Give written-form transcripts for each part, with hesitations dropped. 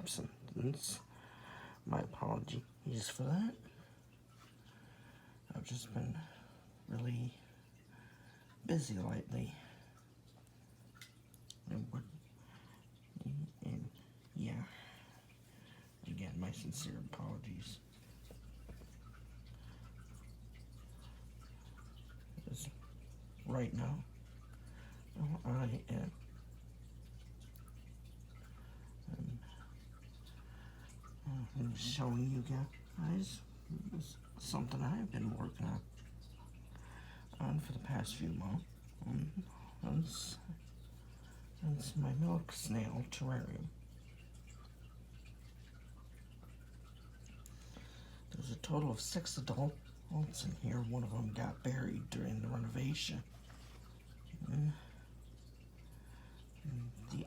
absence. My apologies for that. I've just been really busy lately. And yeah, again, my sincere apologies. Because right now, I am I'm showing you guys something I've been working on for the past few months. It's my milk snail terrarium. There's a total of 6 adults in here. One of them got buried during the renovation. And the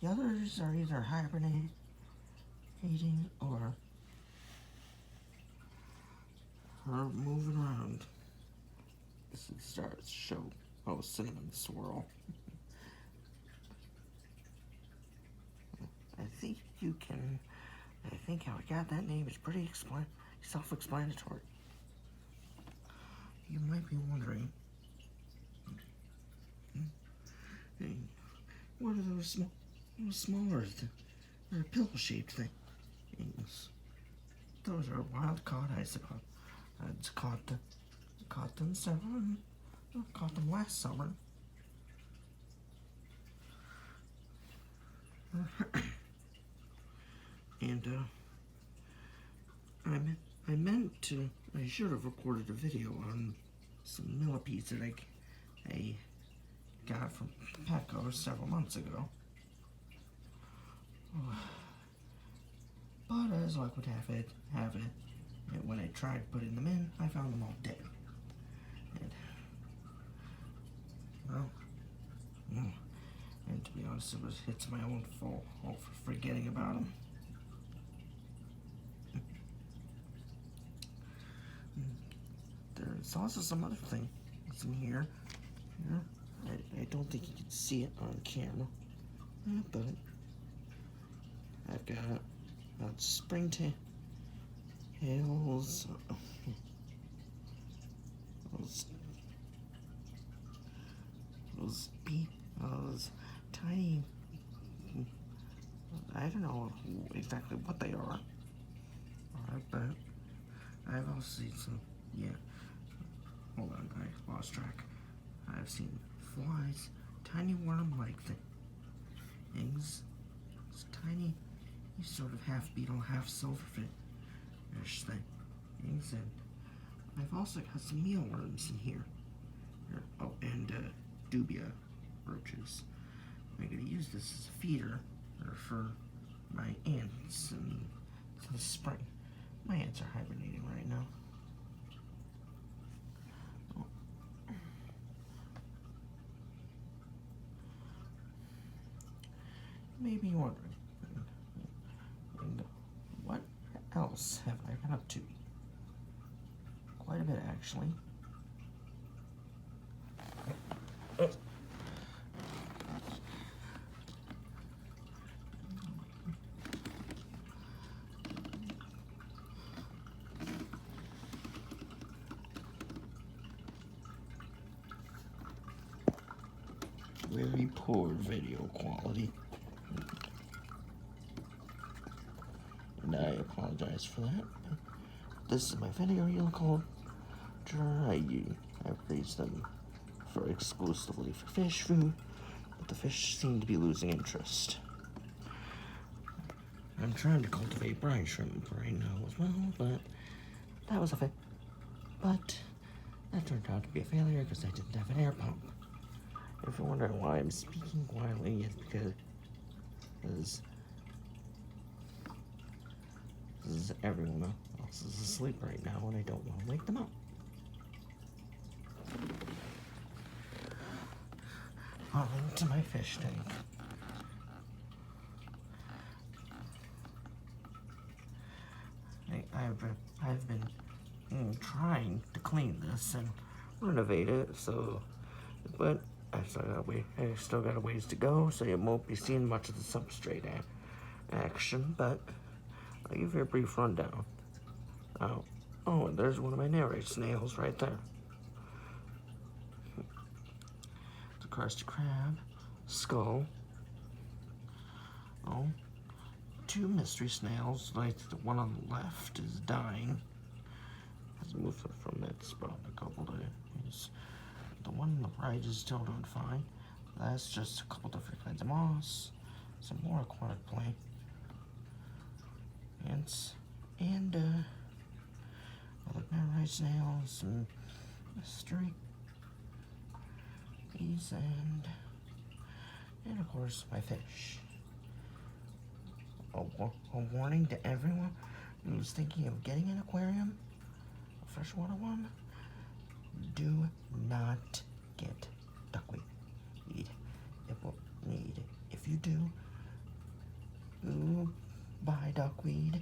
others are either hibernating or are moving around. This starts to show. Oh, cinnamon swirl. I think how I got that name is pretty self-explanatory. You might be wondering, hey, what are those smaller, they're pill-shaped things? Those are wild caught, I suppose. I just caught them caught them last summer. And I should have recorded a video on some millipedes that I got from Petco several months ago. But as luck would have it, when I tried putting them in, I found them all dead. And to be honest, it's my own fault for forgetting about them. There's also some other things in here. I don't think you can see it on camera, but I've got springtails, those tiny, I don't know exactly what they are, but I've also seen some, hold on, I lost track. I've seen flies, tiny worm-like things, it's tiny, sort of half beetle, half silverfish things, and I've also got some mealworms in here. Oh, and dubia roaches. I'm going to use this as a feeder for my ants in the spring. My ants are hibernating right now. Maybe you're wondering, what else have I been up to? Quite a bit, actually. Very poor video quality. And I apologize for that. This is my video you'll call dry. I've raised them exclusively for fish food, but the fish seem to be losing interest. I'm trying to cultivate brine shrimp right now as well, but that was a fail. But that turned out to be a failure because I didn't have an air pump. If you're wondering why I'm speaking quietly, it's because everyone else is asleep right now and I don't want to wake them up. On to my fish tank. I've been trying to clean this and renovate it, but I still got a ways to go, so you won't be seeing much of the substrate action, but I'll give you a brief rundown. Oh, there's one of my narrate snails right there. The Krusty Krab, skull. Oh, two mystery snails. Like the one on the left is dying. Has moved from its spot a couple days. The one on the right is still doing fine. That's just a couple different kinds of moss, some more aquatic plant, ants, and other narrate snails, some mystery bees, and of course my fish. A warning to everyone who's thinking of getting an aquarium, a freshwater one: do not get duckweed. It will need. If you do buy duckweed,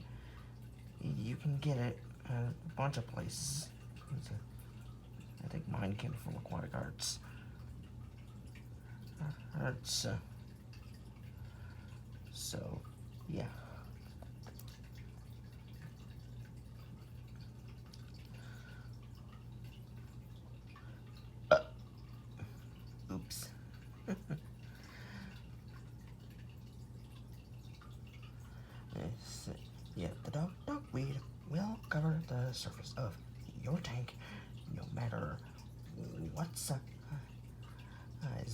you can get it at a bunch of places. I think mine came from Aquatic Arts. So, yeah. Oops. Yeah, the duckweed will cover the surface of your tank, no matter what size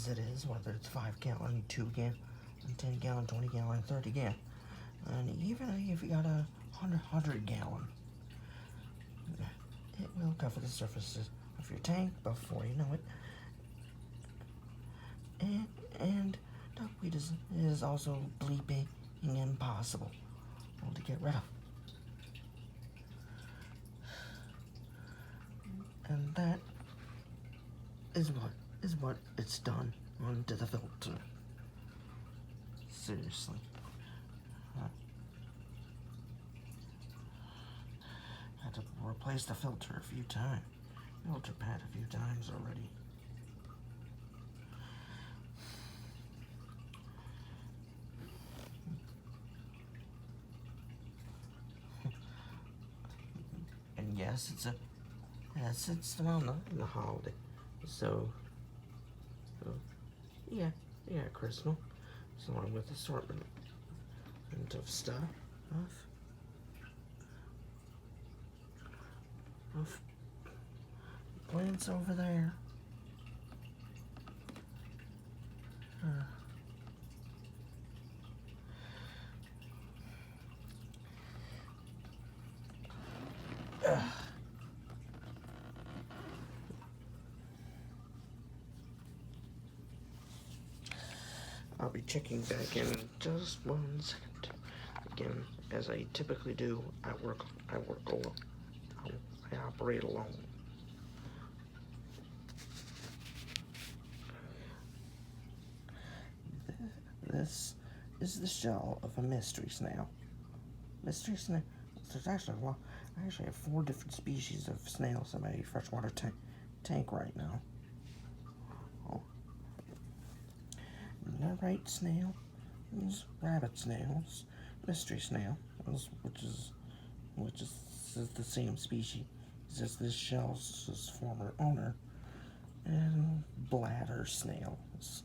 it is, whether it's 5 gallon, 2 gallon, 10 gallon, 20 gallon, 30 gallon, and even if you got a 100 gallon, it will cover the surfaces of your tank before you know it. And duckweed is also bleeping impossible to get rid of. And that is what it's done onto the filter. Seriously. Had to replace the filter a few times. Filter pad a few times already. And yes, it's around the holiday. So yeah, Crystal. So along with assortment of stuff of plants over there. I'll be checking back in just 1 second. Again, as I typically do, I work alone. I operate alone. This is the shell of a mystery snail. Mystery snail. There's actually a lot. I actually have 4 different species of snails in my freshwater tank right now. Narrate snail, rabbit snails, mystery snail, which is the same species as this shell's former owner, and bladder snails,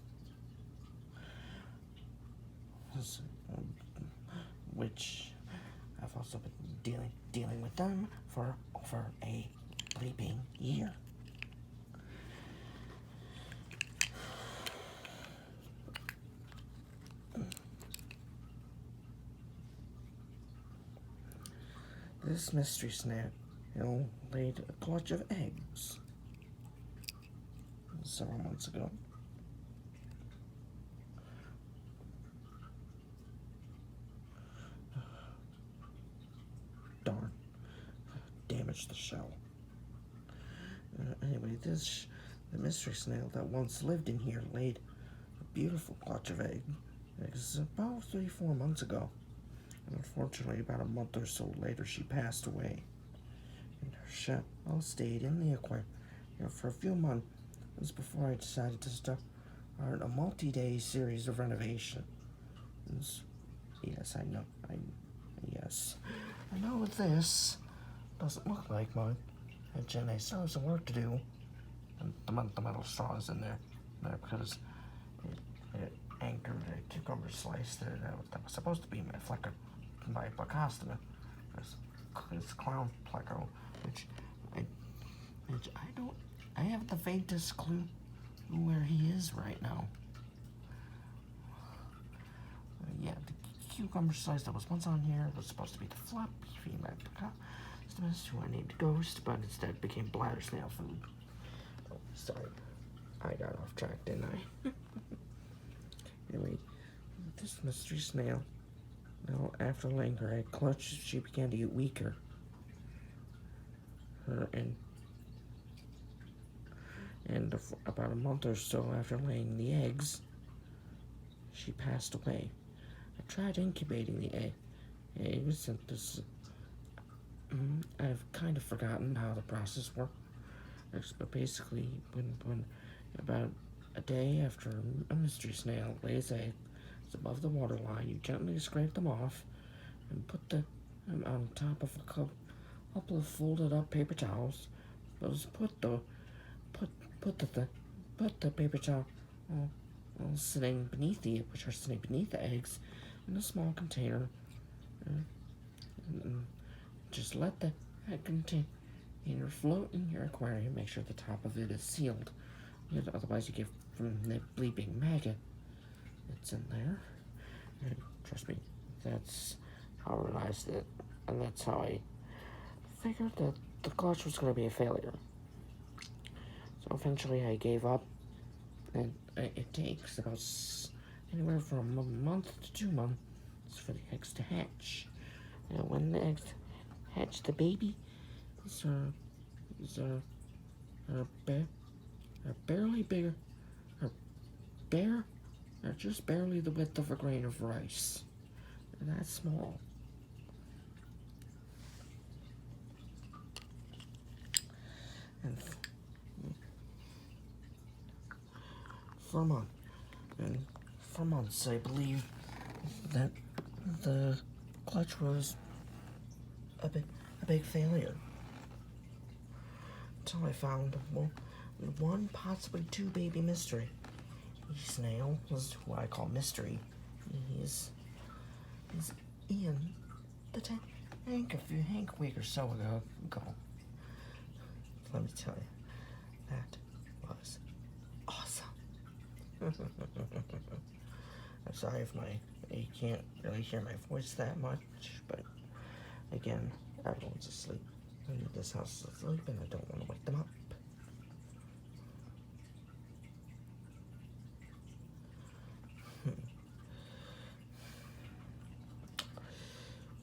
which I've also been dealing with them for over a bleeping year. This mystery snail laid a clutch of eggs several months ago. Darn. Damaged the shell. Anyway, the mystery snail that once lived in here laid a beautiful clutch of eggs about 3-4 months ago. And unfortunately, about a month or so later, she passed away. And her shell stayed in the aquarium for a few months before I decided to start a multi-day series of renovations. Yes, I know. Yes. I know this doesn't look like mine. And Jenny still has some work to do. And the metal straw is in there. Because it anchored a cucumber slice that was supposed to be my costume. This clown pleco, which I don't. I have the faintest clue where he is right now. Yeah, the cucumber slice that was once on here was supposed to be the floppy female costume who I named Ghost, but instead became bladder snail food. Oh, sorry. I got off track, didn't I? Anyway, this mystery snail, now after laying her egg clutch, she began to get weaker. And about a month or so after laying the eggs, she passed away. I tried incubating the eggs, and I've kind of forgotten how the process worked. But basically, when about a day after a mystery snail lays eggs above the waterline, you gently scrape them off and put them on top of a couple of folded up paper towels. Put the paper towel sitting beneath the eggs in a small container, and just let the container float in your aquarium. Make sure the top of it is sealed, otherwise you get from the bleeping maggot that's in there. And trust me, that's how I realized it, and that's how I figured that the clutch was going to be a failure. So eventually I gave up, and it takes about anywhere from a month to 2 months for the eggs to hatch. And when the eggs hatch, the baby is barely bigger, or just barely the width of a grain of rice. And that's small. And for months, I believed that the clutch was a big failure. Until I found one, possibly 2 baby mystery snail, is who I call Mystery. He's in the tank a week or so ago. Let me tell you, that was awesome. I'm sorry if you can't really hear my voice that much, but again, everyone's asleep. This house is asleep, and I don't want to wake them up.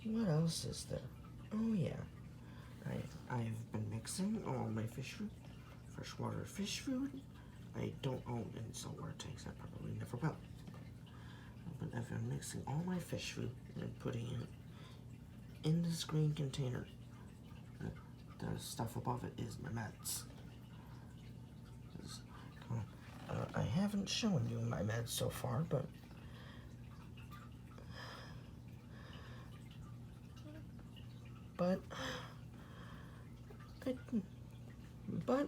What else is there? Oh yeah, I've been mixing all my freshwater fish food. I don't own any saltwater tanks. I probably never will. But I've been mixing all my fish food and putting it in this green container. The stuff above it is my meds. I haven't shown you my meds so far, but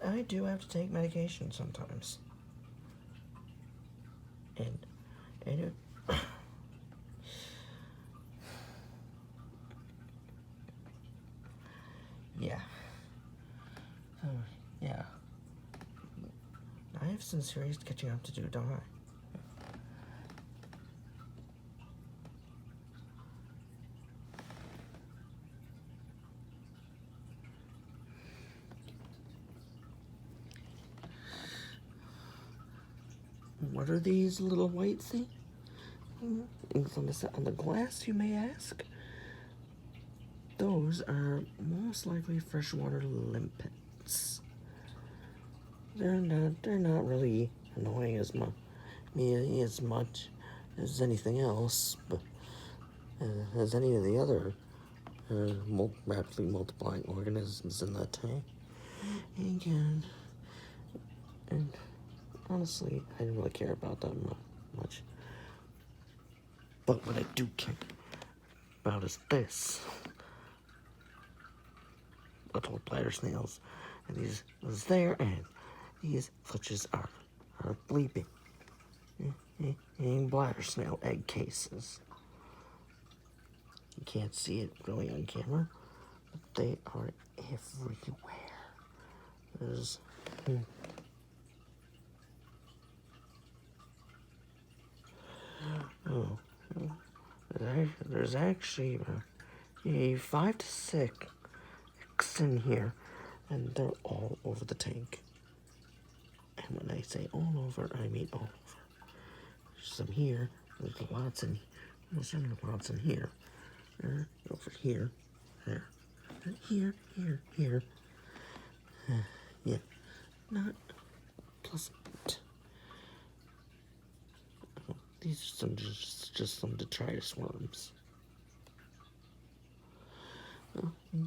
I do have to take medication sometimes. And it yeah. Yeah. I have some serious catching up to do, don't I? What are these little white things on the glass, you may ask? Those are most likely freshwater limpets. They're not really annoying as much as anything else, but as any of the other rapidly multiplying organisms in that tank. And honestly, I didn't really care about that much. But what I do care about is this. Little bladder snails. And these is there, and these flitches are bleeping. In bladder snail egg cases. You can't see it really on camera, but they are everywhere. There's there's actually 5 to 6 in here, and they're all over the tank. And when I say all over, I mean all over. There's some here. There's lots in. There's lots in here. Over here. There. Here. Yeah. Not pleasant. These are some just some detritus worms.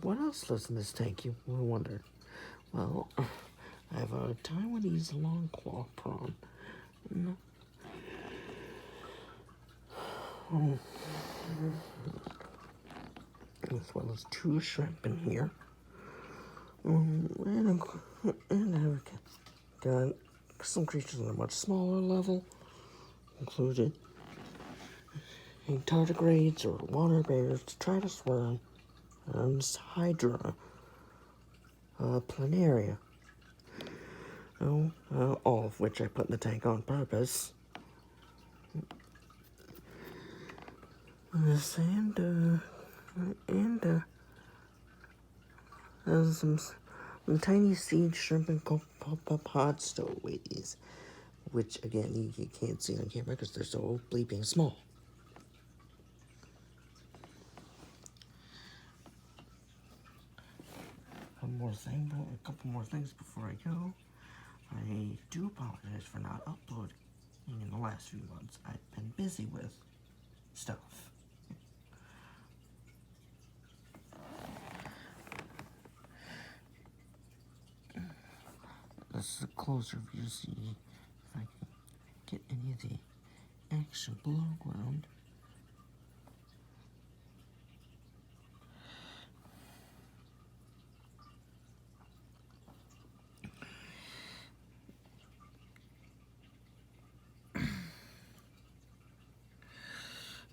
What else lives in this tank, you will wonder? Well, I have a Taiwanese longclaw prawn. As well as 2 shrimp in here. And I've got some creatures on a much smaller level, included tardigrades or water bears, detritus worm, hydra, planaria. All of which I put in the tank on purpose. Some tiny seed shrimp and pod stowaways, which again you can't see on camera because they're so bleeping small. A couple more things before I go. I do apologize for not uploading in the last few months. I've been busy with stuff. This is a closer view to see if I can get any of the action below ground.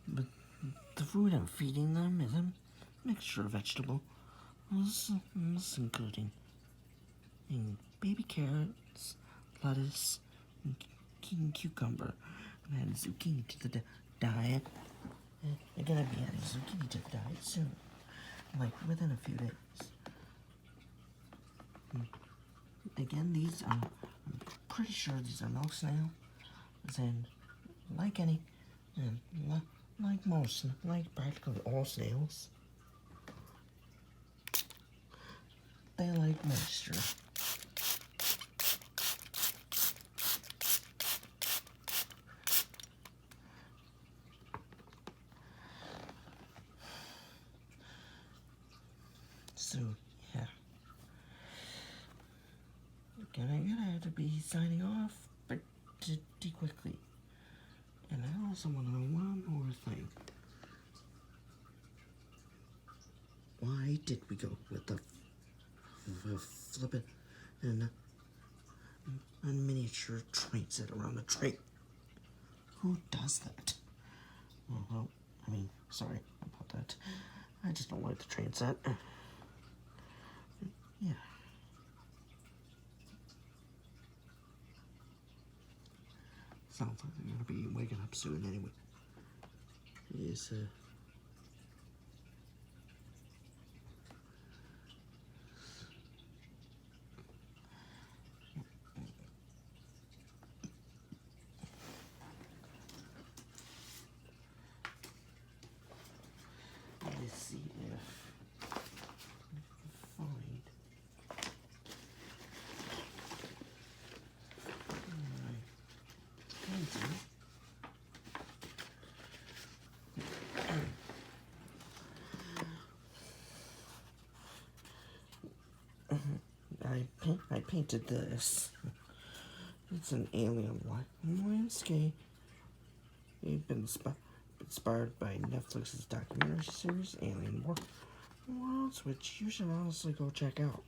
But the food I'm feeding them is a mixture of vegetables, including baby carrots, lettuce, and cucumber. I'm adding zucchini to the diet. I'm gonna be adding zucchini to the diet soon, like within a few days. Again, these I'm pretty sure these are milk snails, and like any, like practically all snails, they like moisture. So, yeah. Again, I'm gonna have to be signing off pretty quickly. And I also want to know one more thing. Why did we go with the flippin' and a miniature train set around the train? Who does that? Well, I mean, sorry about that. I just don't like the train set. Yeah. Sounds like they're gonna be waking up soon anyway. Yes, let's see if I can find my pencil. I painted this. It's an alien landscape. It's been inspired by Netflix's documentary series Alien Worlds, which you should honestly go check out.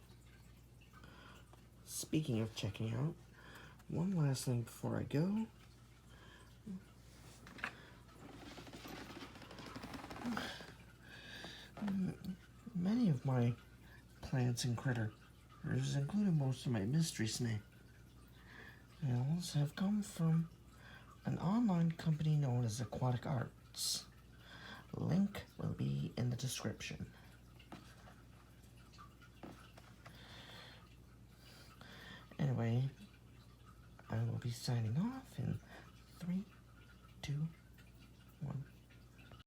Speaking of checking out, one last thing before I go. Many of my plants and critters, including most of my mystery snails, have come from an online company known as Aquatic Arts. Link will be in the description. Anyway, I will be signing off in 3, 2, 1.